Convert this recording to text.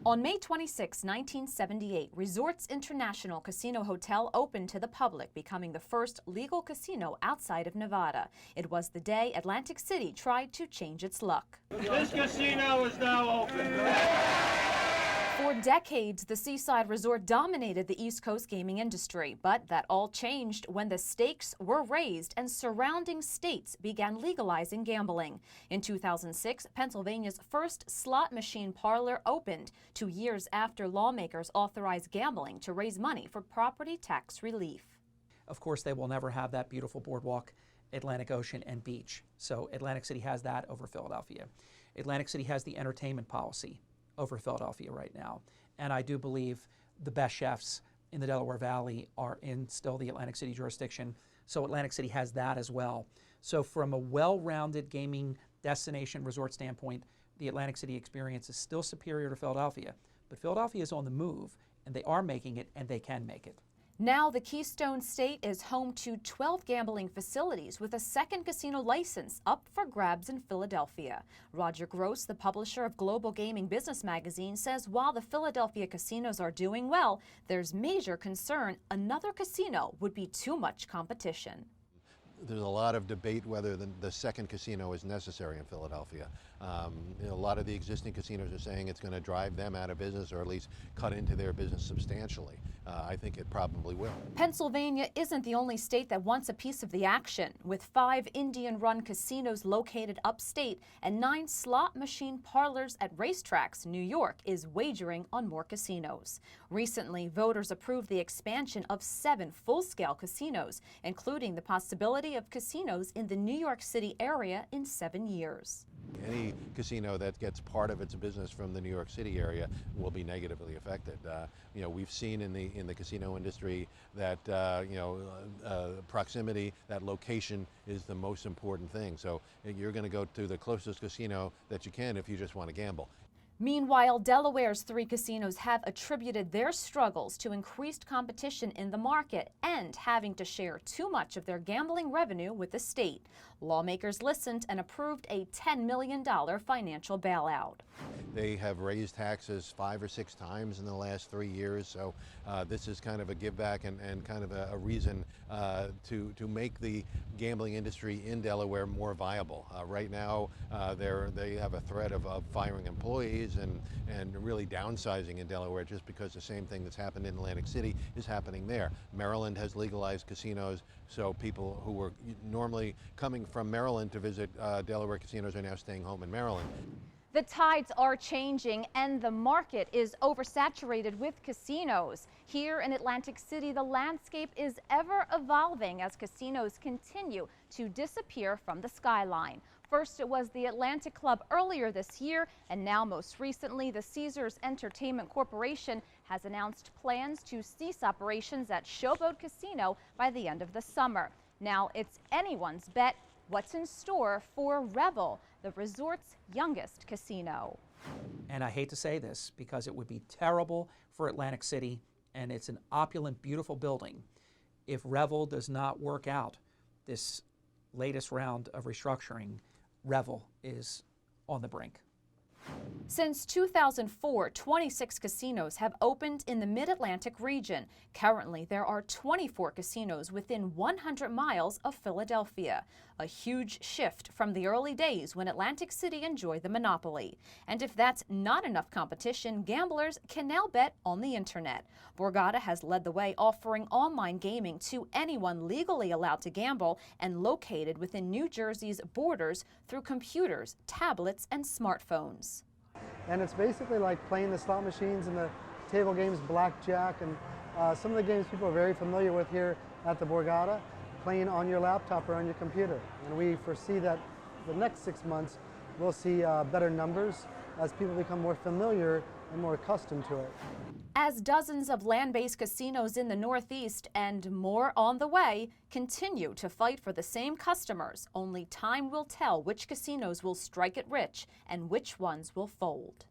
On May 26, 1978, Resorts International Casino Hotel opened to the public, becoming the first legal casino outside of Nevada. It was the day Atlantic City tried to change its luck. This casino is now open. For decades, the Seaside Resort dominated the East Coast gaming industry, but that all changed when the stakes were raised and surrounding states began legalizing gambling. In 2006, Pennsylvania's first slot machine parlor opened, 2 years after lawmakers authorized gambling to raise money for property tax relief. Of course, they will never have that beautiful boardwalk, Atlantic Ocean, and beach. So Atlantic City has that over Philadelphia. Atlantic City has the entertainment policy over Philadelphia right now. And I do believe the best chefs in the Delaware Valley are in still the Atlantic City jurisdiction. So Atlantic City has that as well. So from a well-rounded gaming destination resort standpoint, the Atlantic City experience is still superior to Philadelphia. But Philadelphia is on the move, and they are making it, and they can make it. Now, the Keystone State is home to 12 gambling facilities with a second casino license up for grabs in Philadelphia. Roger Gross, the publisher of Global Gaming Business Magazine, says while the Philadelphia casinos are doing well, there's major concern another casino would be too much competition. There's a lot of debate whether the second casino is necessary in Philadelphia. A lot of the existing casinos are saying it's going to drive them out of business or at least cut into their business substantially. I think it probably will. Pennsylvania isn't the only state that wants a piece of the action. With 5 Indian-run casinos located upstate and 9 slot machine parlors at racetracks, New York is wagering on more casinos. Recently, voters approved the expansion of 7 full-scale casinos, including the possibility of casinos in the New York City area in 7 years. Any casino that gets part of its business from the New York City area will be negatively affected. We've seen in the casino industry that proximity, that location is the most important thing. So you're going to go to the closest casino that you can if you just want to gamble. Meanwhile, Delaware's 3 casinos have attributed their struggles to increased competition in the market and having to share too much of their gambling revenue with the state. Lawmakers listened and approved a $10 million financial bailout. They have raised taxes 5 or 6 times in the last 3 years, so this is kind of a give back and kind of a reason to make the gambling industry in Delaware more viable. Right now, they have a threat of firing employees and really downsizing in Delaware just because the same thing that's happened in Atlantic City is happening there. Maryland has legalized casinos, so people who were normally coming from Maryland to visit Delaware casinos are now staying home in Maryland. The tides are changing and the market is oversaturated with casinos. Here in Atlantic City, the landscape is ever evolving as casinos continue to disappear from the skyline. First, it was the Atlantic Club earlier this year, and now most recently, the Caesars Entertainment Corporation has announced plans to cease operations at Showboat Casino by the end of the summer. Now, it's anyone's bet what's in store for Revel, the resort's youngest casino. And I hate to say this because it would be terrible for Atlantic City, and it's an opulent, beautiful building, if Revel does not work out this latest round of restructuring. Revel is on the brink. Since 2004, 26 casinos have opened in the Mid-Atlantic region. Currently, there are 24 casinos within 100 miles of Philadelphia, a huge shift from the early days when Atlantic City enjoyed the monopoly. And if that's not enough competition, gamblers can now bet on the internet. Borgata has led the way, offering online gaming to anyone legally allowed to gamble and located within New Jersey's borders through computers, tablets, and smartphones. And it's basically like playing the slot machines and the table games, blackjack, and some of the games people are very familiar with here at the Borgata, playing on your laptop or on your computer. And we foresee that the next 6 months we'll see better numbers as people become more familiar and more accustomed to it. As dozens of land-based casinos in the Northeast and more on the way continue to fight for the same customers, only time will tell which casinos will strike it rich and which ones will fold.